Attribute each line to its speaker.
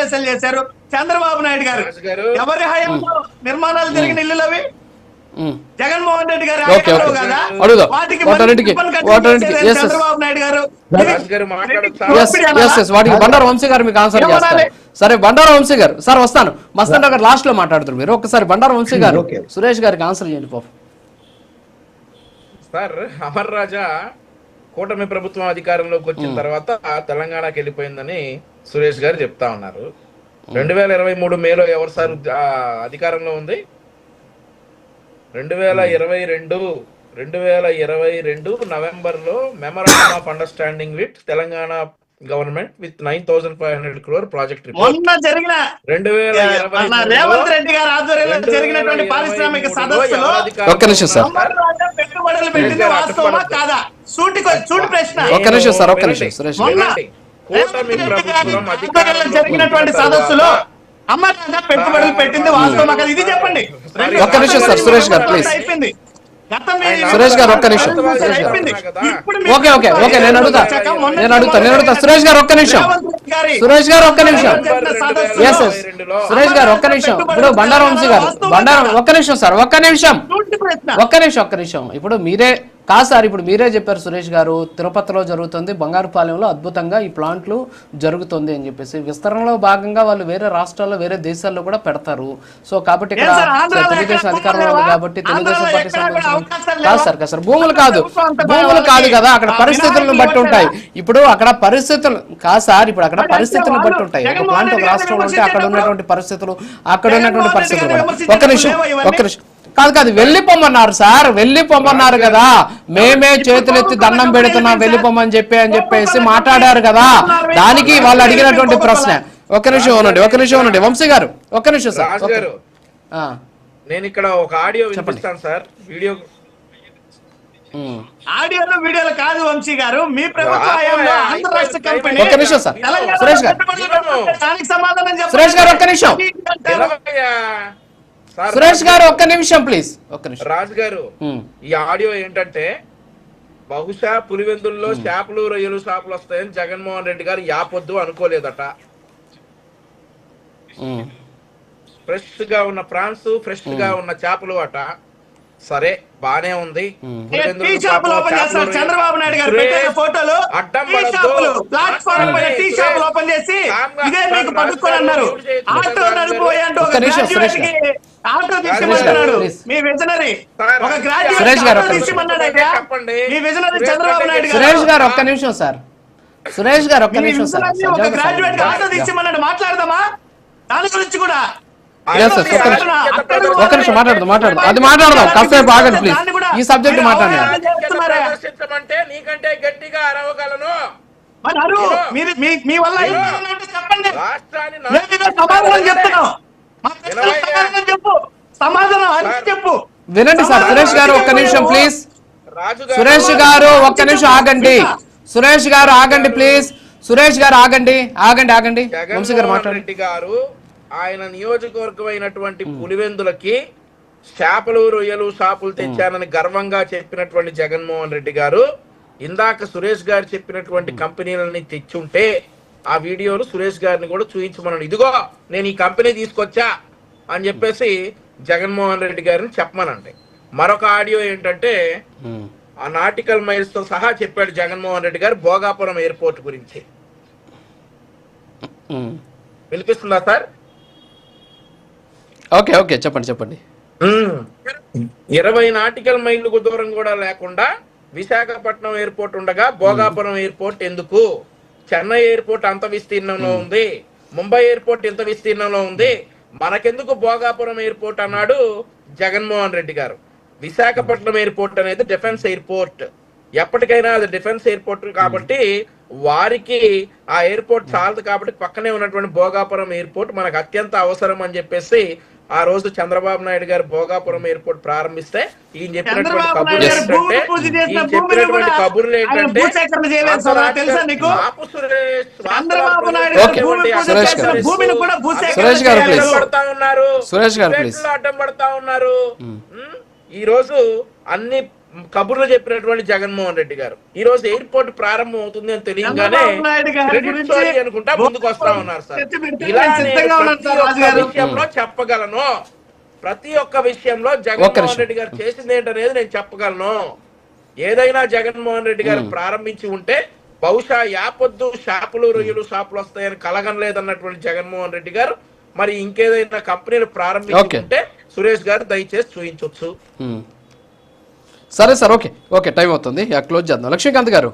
Speaker 1: శిలాన్యాసాలు చేశారు చంద్రబాబు నాయుడు గారు. ఎవరి హయాంలో నిర్మాణాలు జరిగిన ఇల్లులు అవి? జగన్మోహన్ రెడ్డి గారు చంద్రబాబు నాయుడు గారు.
Speaker 2: వాటికి బండారు వంశీ గారు మీకు ఆన్సర్ చేస్తారు. సరే బండారు వంశీ గారు సార్ వస్తాను. మస్తాన్ గారు లాస్ట్ లో మాట్లాడుతున్నారు. మీరు ఒకసారి బండారు వంశీ గారు సురేష్ గారికి ఆన్సర్ చేయండి. పాపం
Speaker 3: సార్ అమర్ రాజా కూటమి ప్రభుత్వం అధికారంలోకి వచ్చిన తర్వాత తెలంగాణకి వెళ్ళిపోయిందని సురేష్ గారు చెప్తా ఉన్నారు. 2023 మేలో ఎవరు సార్ అధికారంలో ఉంది? 2022 నవంబర్ లో memorandum of understanding with Telangana government with 9,500 crore project
Speaker 1: మొన్న జరిగిన రేవంత్ రెడ్డి గారు ఆధ్వర్యంలో జరిగినటువంటి పారిశ్రామిక సదస్సులో పెట్టుబడులు పెట్టింది వాస్తవమా కాదా? సూటి ప్రశ్న.
Speaker 2: ఒక్క నిమిషం సార్, ఒక్క నిమిషం సురేష్.
Speaker 1: జరిగినటువంటి సదస్సులో అమర్నాథ్ పెట్టుబడులు పెట్టింది వాస్తవమా కాదా? ఇది చెప్పండి.
Speaker 2: ఒక్క నిమిషం సార్ సురేష్ గారు ప్లీజ్. సురేష్ గారు ఒక్క నిమిషం. ఓకే ఓకే ఓకే నేను అడుగుతా సురేష్ గారు ఒక్క నిమిషం. సురేష్ గారు ఒక్క నిమిషం. ఎస్ ఎస్ సురేష్ గారు ఒక్క నిమిషం. ఇప్పుడు బండారు వంశీ గారు ఒక్క నిమిషం సార్, ఒక్క నిమిషం. ఇప్పుడు మీరే కాదు సార్, ఇప్పుడు మీరే చెప్పారు సురేష్ గారు తిరుపతిలో జరుగుతుంది, బంగారుపాలెంలో అద్భుతంగా ఈ ప్లాంట్లు జరుగుతుంది అని చెప్పేసి. విస్తరణలో భాగంగా వాళ్ళు వేరే రాష్ట్రాల్లో వేరే దేశాల్లో కూడా పెడతారు. సో కాబట్టి ఇక్కడ తెలుగుదేశం అధికారంలో ఉంది కాబట్టి తెలుగుదేశం పార్టీ కాదు సార్ భూములు కాదు కదా, అక్కడ పరిస్థితులను బట్టి ఉంటాయి. ఇప్పుడు అక్కడ పరిస్థితులు కాదు సార్, ఇప్పుడు అక్కడ పరిస్థితులను బట్టి ఉంటాయి. ఒక ప్లాంట్ ఒక రాష్ట్రంలో ఉంటే అక్కడ ఉన్నటువంటి పరిస్థితులు ఒక్క నిమిషం కాదు వెళ్ళిపోమన్నారు సార్, వెళ్ళిపోమన్నారు కదా. మేమే చేతులెత్తి దండం పెడుతున్నాం వెళ్ళిపోమని చెప్పేసి మాట్లాడారు కదా. దానికి వాళ్ళు అడిగినటువంటి ప్రశ్న. ఒక్క నిమిషం ఉండండి వంశీ గారు, ఒక్క నిమిషం సార్.
Speaker 3: నేను ఇక్కడ ఒక ఆడియో వినిపిస్తాను సార్.
Speaker 1: ఆడియోలో వీడియోలో కాదు వంశీ గారు, మీ ప్రభుత్వ హయాంలో ఆంధ్ర రాష్ట్ర కంపెనీ.
Speaker 2: ఒక్క నిమిషం సార్ సురేష్ గారు, సురేష్ గారు ఒక్క నిమిషం. సురేష్ గారు ఒక్క నిమిషం ప్లీజ్. ఒక్క నిమిషం
Speaker 3: రాజు గారు, ఈ ఆడియో ఏంటంటే బహుశా పులివెందుల్లో చేపలు రొయ్యలు షాపులు వస్తాయని జగన్మోహన్ రెడ్డి గారు యాపొద్దు అనుకోలేదట. ఫ్రెష్ గా ఉన్న ప్రాన్స్, ఫ్రెష్ గా ఉన్న చేపలు అట. సరే బానే ఉంది.
Speaker 1: చంద్రబాబు నాయుడు గారు పెట్టిన ఫోటోలు ప్లాట్ఫామ్ పైన టీ షాపులు ఓపెన్ చేసి ఇదే మీకు పడుకొని అన్నారు. ఆటో నడిపోయాడు ఆటో తీసుకోమన్నాడు. మీ విజనరీ ఒక గ్రాడ్యుయేట్ మీ విజనరీ చంద్రబాబు నాయుడు గారు.
Speaker 2: సురేష్ గారు ఒక్క నిమిషం సార్, సురేష్ గారు ఒక్క నిమిషం సార్.
Speaker 1: ఒక గ్రాడ్యుయేట్ ఆటో తీసుకోమన్నాడు. మాట్లాడదామా దాని గురించి కూడా?
Speaker 2: ఒక్క నిమిషం మాట్లాడదాం అది మాట్లాడదాం కాసేపు ఆగండి ప్లీజ్. ఈ సబ్జెక్ట్ మాట్లాడండి.
Speaker 3: నీకంటే గట్టిగా అరవగలను.
Speaker 1: మీ వల్ల చెప్పండి, సమాధానం చెప్తున్నాం. సమాధానం చెప్పు.
Speaker 2: వినండి సార్. సురేష్ గారు ఒక్క నిమిషం ప్లీజ్. సురేష్ గారు ఒక్క నిమిషం ఆగండి. సురేష్ గారు ఆగండి ప్లీజ్. సురేష్ గారు ఆగండి. వంశీ గారు మాట్లాడండి.
Speaker 3: ఆయన నియోజకవర్గం అయినటువంటి పులివెందులకి చేపలు రొయ్యలు షాపులు తెచ్చానని గర్వంగా చెప్పినటువంటి జగన్మోహన్ రెడ్డి గారు ఇందాక సురేష్ గారు చెప్పినటువంటి కంపెనీలని తెచ్చుంటే ఆ వీడియోలు సురేష్ గారిని కూడా చూపించమన్నాడు. ఇదిగో నేను ఈ కంపెనీ తీసుకొచ్చా అని చెప్పేసి జగన్మోహన్ రెడ్డి గారిని చెప్పమనండి. మరొక ఆడియో ఏంటంటే ఆ నాటికల్ మైల్స్ తో సహా చెప్పాడు జగన్మోహన్ రెడ్డి గారు భోగాపురం ఎయిర్పోర్ట్ గురించి. వినిపిస్తుందా సార్?
Speaker 2: ఓకే చెప్పండి.
Speaker 3: 20 నాటికల్ మైళ్ళకు దూరం కూడా లేకుండా విశాఖపట్నం ఎయిర్పోర్ట్ ఉండగా భోగాపురం ఎయిర్పోర్ట్ ఎందుకు? చెన్నై ఎయిర్పోర్ట్ అంత విస్తీర్ణంలో ఉంది, ముంబై ఎయిర్పోర్ట్ ఇంత విస్తీర్ణంలో ఉంది, మనకెందుకు భోగాపురం ఎయిర్పోర్ట్ అన్నాడు జగన్మోహన్ రెడ్డి గారు. విశాఖపట్నం ఎయిర్పోర్ట్ అనేది డిఫెన్స్ ఎయిర్పోర్ట్, ఎప్పటికైనా అది డిఫెన్స్ ఎయిర్పోర్ట్ కాబట్టి వారికి ఆ ఎయిర్పోర్ట్ చాలదు కాబట్టి పక్కనే ఉన్నటువంటి భోగాపురం ఎయిర్పోర్ట్ మనకు అత్యంత అవసరం అని చెప్పేసి ఆ రోజు చంద్రబాబు నాయుడు గారు భోగాపురం ఎయిర్పోర్ట్ ప్రారంభిస్తే ఈయన చెప్పినటువంటి కబుర్లు ఏంటంటే అడ్డం పడతా ఉన్నారు. ఈ రోజు అన్ని కబుర్లు చెప్పినటువంటి జగన్మోహన్ రెడ్డి గారు ఈ రోజు ఎయిర్పోర్ట్ ప్రారంభం అవుతుంది అని తెలియగానే
Speaker 1: చంద్రబాబు నాయుడు గారి
Speaker 3: క్రెడిట్
Speaker 1: గురించి
Speaker 3: స్టోరీ అనుకుంటా ముందుకు వస్తా ఉన్నారు సార్.
Speaker 1: చర్చ పెడితే
Speaker 3: ఇలా
Speaker 1: నేను
Speaker 3: నేను
Speaker 1: సిద్ధంగా ఉన్నాను
Speaker 3: ప్రతి
Speaker 1: సార్ రాజు
Speaker 3: ఒక్క
Speaker 1: గారు.
Speaker 3: విషయంలో చెప్పగలను. ప్రతి ఒక్క విషయంలో
Speaker 2: ఒక్క
Speaker 3: జగన్మోహన్
Speaker 2: నిమిషం.
Speaker 3: రెడ్డి గారు చేసింది ఏంటనేది నేను చెప్పగలను. ఏదైనా జగన్మోహన్ రెడ్డి గారు ప్రారంభించి ఉంటే బహుశా యాపొద్దు షాపులు రొయ్యలు షాపులు వస్తాయని కలగనలేదన్నటువంటి జగన్మోహన్ రెడ్డి గారు మరి ఇంకేదైనా కంపెనీలు ప్రారంభించుకుంటే సురేష్ గారు దయచేసి చూపించవచ్చు.
Speaker 2: సరే సార్, ఓకే ఓకే, టైం అవుతుంది, క్లోజ్ చేద్దాం. లక్ష్మీకాంత్ గారు